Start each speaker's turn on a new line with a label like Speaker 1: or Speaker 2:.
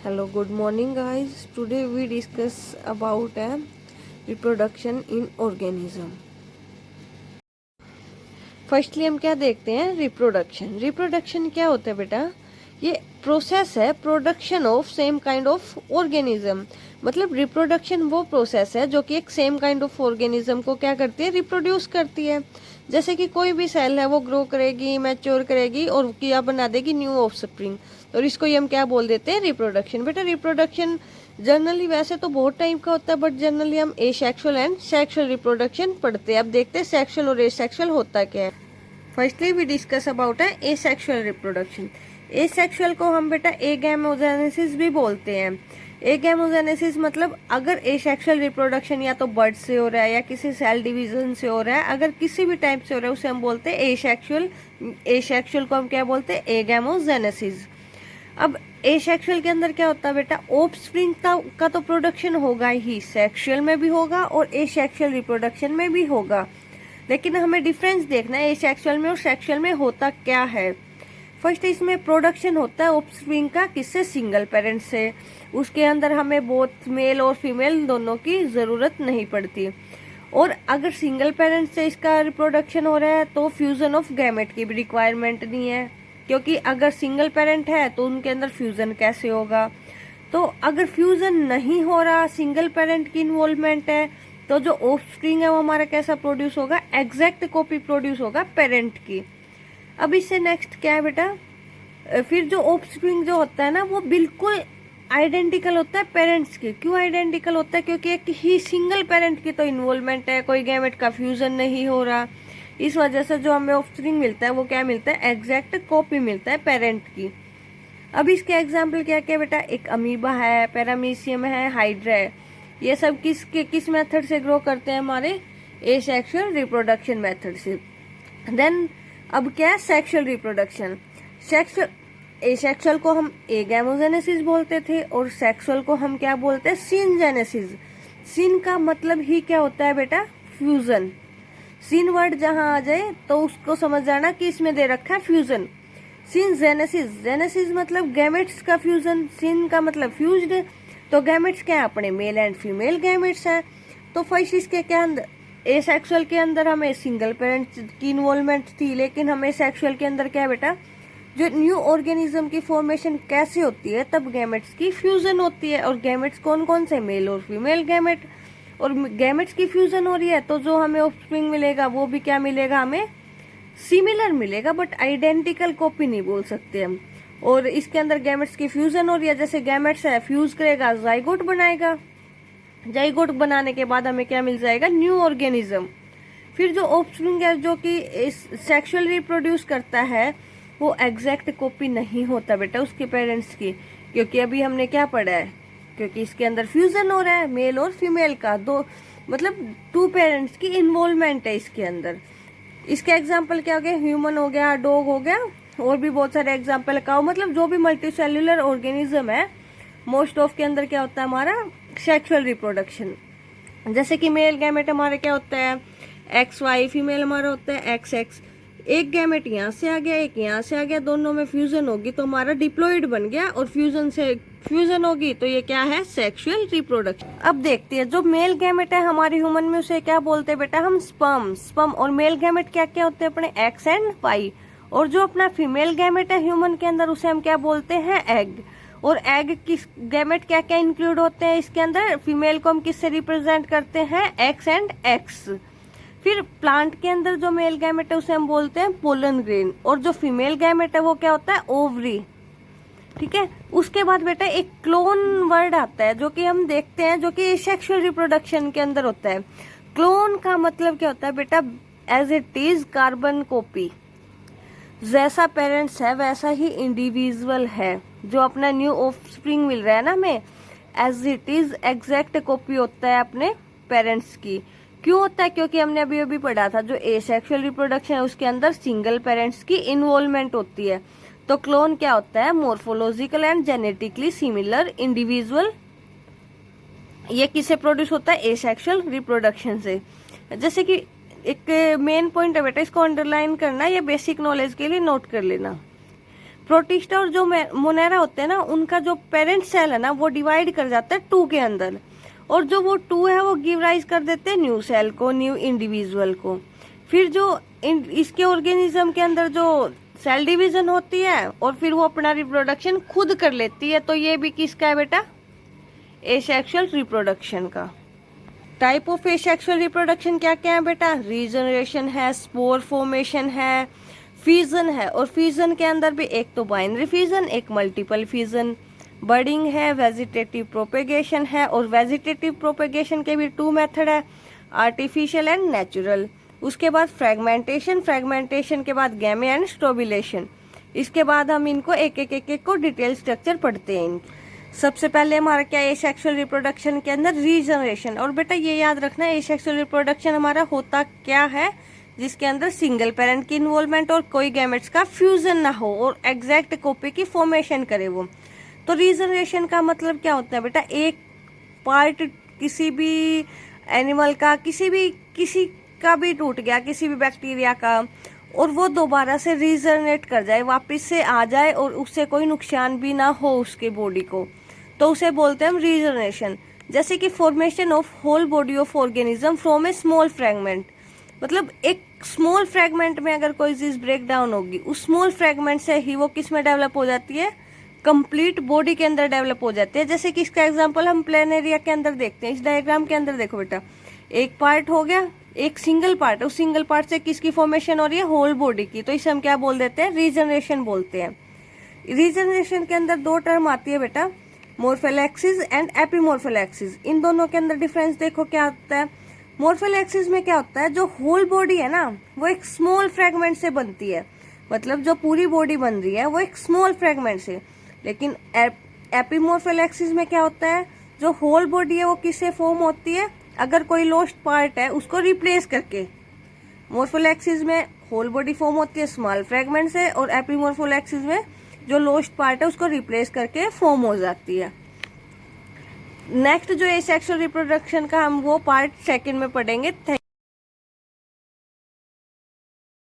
Speaker 1: Hello, good morning, guys. Today we discuss about reproduction in organism. Firstly हम क्या देखते हैं, रिप्रोडक्शन। रिप्रोडक्शन क्या होता है बेटा? ये प्रोसेस है production of same kind of organism. मतलब रिप्रोडक्शन वो प्रोसेस है जो कि एक सेम काइंड ऑफ ऑर्गेनिज्म को क्या करती है, रिप्रोड्यूस करती है। जैसे कि कोई भी सेल है वो ग्रो करेगी, मैच्योर करेगी और क्या बना देगी, न्यू ऑफस्प्रिंग। और इसको ये हम क्या बोल देते हैं, रिप्रोडक्शन। बेटा रिप्रोडक्शन जनरली वैसे तो बहुत टाइप का होता है, बट जनरली हम एसेक्सुअल एंड सेक्सुअल रिप्रोडक्शन पढ़ते हैं। अब देखते हैं सेक्सुअल और एसेक्सुअल होता क्या है। फर्स्टली वी डिस्कस अबाउट है एसेक्सुअल रिप्रोडक्शन। एसेक्सुअल को हम बेटा एगैमोजेनेसिस भी बोलते हैं। एगैमोजेनेसिस मतलब अगर एसेक्सुअल रिप्रोडक्शन या तो बर्ड से हो रहा है या किसी सेल डिवीजन से हो रहा है, अगर किसी भी टाइप से हो रहा है उसे हम बोलते हैं एसेक्सुअल। एसेक्सुअल को हम क्या बोलते हैं, एगैमोजेनेसिस। अब एसेक्सुअल के अंदर क्या होता है बेटा, ऑफस्प्रिंग का तो प्रोडक्शन होगा ही, सेक्सुअल में भी होगा और एसेक्सुअल रिप्रोडक्शन में भी होगा। लेकिन हमें डिफरेंस देखना है एसेक्सुअल में और सेक्सुअल में होता क्या है। फर्स्ट इसमें प्रोडक्शन होता है ऑफस्प्रिंग का, किससे, सिंगल पेरेंट से। उसके अंदर हमें बोथ मेल और फीमेल दोनों की जरूरत नहीं पड़ती। और अगर सिंगल पेरेंट से इसका रिप्रोडक्शन हो रहा है तो फ्यूजन ऑफ गैमेट की भी रिक्वायरमेंट नहीं है, क्योंकि अगर सिंगल पेरेंट है तो उनके अंदर फ्यूजन कैसे होगा। तो अगर फ्यूजन नहीं हो रहा, सिंगल पेरेंट की इन्वॉल्वमेंट है, तो जो ऑफस्प्रिंग है वो हमारा कैसा प्रोड्यूस होगा, एग्जैक्ट कॉपी प्रोड्यूस होगा पेरेंट की। अब इससे नेक्स्ट क्या है बेटा, फिर जो ऑफस्प्रिंग जो होता है ना वो बिल्कुल आइडेंटिकल होता है पेरेंट्स की। क्यों आइडेंटिकल होता है, क्योंकि एक ही सिंगल पेरेंट की तो इन्वॉल्वमेंट है, कोई गैमेट का फ्यूजन नहीं हो रहा। इस वजह से जो हमें ऑफस्प्रिंग मिलता है वो क्या मिलता है, एग्जैक्ट कॉपी मिलता है पेरेंट की। अब इसके एग्जाम्पल क्या क्या बेटा, एक अमीबा है, पैरामीशियम है, हाइड्रा है। ये सब किस मेथड से ग्रो करते हैं, हमारे एसेक्सुअल रिप्रोडक्शन मेथड से। देन अब क्या है, सेक्सुअल रिप्रोडक्शन। सेक्सुअल एसेक्सुअल को हम एगैमोजेनेसिस बोलते थे और सेक्सुअल को हम क्या बोलते हैं, सिनजेनेसिस। सिन का मतलब ही क्या होता है बेटा, फ्यूजन। सिन वर्ड जहां आ जाए तो उसको समझ जाना कि इसमें दे रखा है फ्यूजन। सिन जेनेसिस, जेनेसिस मतलब गैमेट्स का फ्यूजन। सिन का मतलब फ्यूज्ड, तो गैमेट्स क्या है, अपने मेल एंड फीमेल गैमेट्स है। तो फर्स्ट इसके क्या अंदर, एसेक्सुअल के अंदर हमें सिंगल पेरेंट की इन्वॉल्वमेंट थी, लेकिन हमें सेक्सुअल के अंदर क्या है बेटा, जो न्यू ऑर्गेनिज्म की फॉर्मेशन कैसे होती है, तब गैमेट्स की फ्यूजन होती है। और गैमेट्स कौन कौन से, मेल और फीमेल गैमेट। और गैमेट्स की फ्यूजन हो रही है तो जो हमें ऑफस्प्रिंग मिलेगा वो भी क्या मिलेगा, हमें सिमिलर मिलेगा, बट आइडेंटिकल कॉपी नहीं बोल सकते हम। और इसके अंदर गैमेट्स की फ्यूजन हो रही है, जैसे गैमेट्स है, फ्यूज करेगा, जाइगोट बनाएगा। जाइगोट बनाने के बाद हमें क्या मिल जाएगा, न्यू ऑर्गेनिज्म। फिर जो ऑफस्प्रिंग है जो कि सेक्सुअली रिप्रोड्यूस करता है, वो एग्जैक्ट कॉपी नहीं होता बेटा उसके पेरेंट्स की, क्योंकि अभी हमने क्या पढ़ा है, क्योंकि इसके अंदर फ्यूजन हो रहा है मेल और फीमेल का, दो मतलब टू पेरेंट्स की इन्वॉल्वमेंट है इसके अंदर। इसके एग्जाम्पल क्या हो गया, ह्यूमन हो गया, डॉग हो गया, और भी बहुत सारे एग्जाम्पल। काउ, मतलब जो भी मल्टी सेल्यूलर ऑर्गेनिज्म है, मोस्ट ऑफ के अंदर क्या होता है हमारा, सेक्सुअल रिप्रोडक्शन। जैसे कि मेल गैमेट हमारे क्या होता है, एक्स वाई, फीमेल हमारा होता है एक्स एक्स। एक गैमेट यहाँ से आ गया, एक यहाँ से आ गया, दोनों में फ्यूजन होगी तो हमारा डिप्लॉइड बन गया, और फ्यूजन होगी तो ये क्या है, सेक्सुअल रिप्रोडक्शन। अब देखते हैं जो मेल गैमेट है हमारे ह्यूमन में, उसे क्या बोलते हैं बेटा, हम स्पर्म। और मेल गैमेट क्या क्या होते हैं अपने, एक्स एंड वाई। और जो अपना फीमेल गैमेट है ह्यूमन के अंदर, उसे हम क्या बोलते हैं, एग। और एग की गैमेट क्या क्या इंक्लूड होते हैं इसके अंदर, फीमेल को हम किससे रिप्रेजेंट करते हैं, एक्स एंड एक्स। फिर प्लांट के अंदर जो मेल गैमेट है उसे हम बोलते हैं पोलन ग्रेन, और जो फीमेल गैमेट है वो क्या होता है, ओवरी। ठीक है, उसके बाद बेटा एक क्लोन वर्ड आता है जो कि हम देखते हैं, जो कि सेक्सुअल रिप्रोडक्शन के अंदर होता है। क्लोन का मतलब क्या होता है बेटा, as it is carbon copy. जैसा पेरेंट्स है वैसा ही इंडिविजुअल है, जो अपना न्यू ऑफस्प्रिंग मिल रहा है ना हमें, as it is exact copy होता है अपने पेरेंट्स की। क्यों होता है, क्योंकि हमने अभी अभी पढ़ा था जो एसेक्सुअल रिप्रोडक्शन है उसके अंदर सिंगल पेरेंट्स की इन्वॉल्वमेंट होती है। तो क्लोन क्या होता है, morphological and genetically similar individual. ये किससे प्रोड्यूस होता है, एसेक्सुअल रिप्रोडक्शन से। जैसे कि एक मेन पॉइंट है बेटा, इसको अंडरलाइन करना, ये बेसिक नॉलेज के लिए नोट कर लेना। प्रोटिस्टा और जो मोनेरा होते हैं ना, उनका जो पेरेंट सेल है ना वो डिवाइड कर जाता है 2 के अंदर, और जो वो 2 है वो गिव राइज कर देते हैं न्यू सेल को, न्यू इंडिविजुअल को। फिर जो इसके ऑर्गेनिज्म के अंदर जो सेल डिवीजन होती है और फिर वो अपना रिप्रोडक्शन खुद कर लेती है। तो ये भी किसका है बेटा? एसेक्सुअल रिप्रोडक्शन का। टाइप ऑफ एसेक्सुअल रिप्रोडक्शन क्या क्या है बेटा? रीजनरेशन है, स्पोर फॉर्मेशन है, फ्यूजन है, और फ्यूजन के अंदर भी एक तो बाइनरी फ्यूजन, एक मल्टीपल फ्यूजन, बर्डिंग है, वेजिटेटिव प्रोपेगेशन है, और वेजिटेटिव प्रोपेगेशन के भी 2 मेथड है, आर्टिफिशियल एंड नेचुरल। उसके बाद फ्रेगमेंटेशन, फ्रेगमेंटेशन के बाद गैमे एंड स्टोबिलेशन। इसके बाद हम इनको एक को डिटेल स्ट्रक्चर पढ़ते हैं। सबसे पहले हमारा क्या है एसेक्सुअल रिप्रोडक्शन के अंदर? रीजनरेशन। और बेटा ये याद रखना है एसेक्सुअल रिप्रोडक्शन हमारा होता क्या है? जिसके अंदर सिंगल पेरेंट की इन्वॉल्वमेंट और कोई गैमेट्स का फ्यूजन ना हो और एग्जैक्ट कॉपी की फॉर्मेशन करे वो। तो रीजनरेशन का मतलब क्या होता है बेटा? एक पार्ट किसी भी एनिमल का, किसी का भी टूट गया, किसी भी बैक्टीरिया का, और वो दोबारा से रीजनरेट कर जाए, वापस से आ जाए और उससे कोई नुकसान भी ना हो उसके बॉडी को, तो उसे बोलते हैं हम रीजनरेशन। जैसे कि formation of whole body of organism from a small fragment, मतलब एक स्मॉल फ्रेगमेंट में अगर कोई चीज ब्रेक डाउन होगी, उस स्मॉल फ्रेगमेंट से ही वो किस में डेवलप हो जाती है? कंप्लीट बॉडी के अंदर डेवलप हो जाती है। जैसे कि इसका एग्जांपल हम प्लेन एरिया के अंदर देखते हैं। इस डायग्राम के अंदर देखो बेटा, एक पार्ट हो गया, एक सिंगल पार्ट, उस सिंगल पार्ट से किसकी फॉर्मेशन हो रही है? होल बॉडी की। तो इसे हम क्या बोल देते हैं? रीजनरेशन बोलते हैं। रीजनरेशन के अंदर 2 टर्म आती है बेटा, मॉर्फल एक्सिस एंड एपीमॉर्फल एक्सिस। इन दोनों के अंदर डिफरेंस देखो क्या होता है। मॉर्फल एक्सिस में क्या होता है? जो होल बॉडी है ना वो एक स्मॉल फ्रेगमेंट से बनती है, मतलब जो पूरी बॉडी बन रही है वो एक स्मॉल फ्रेगमेंट से। लेकिन एपीमॉर्फल एक्सिस में क्या होता है? जो होल बॉडी है वो किससे फॉर्म होती है? अगर कोई लॉस्ट पार्ट है उसको रिप्लेस करके। मॉर्फल एक्सिस में होल बॉडी फॉर्म होती है स्मॉल फ्रेगमेंट से, और एपीमॉर्फल एक्सिस में जो लॉस्ट पार्ट है उसको रिप्लेस करके फॉर्म हो जाती है। नेक्स्ट जो एसेक्सुअल रिप्रोडक्शन का हम वो पार्ट 2 में पढ़ेंगे।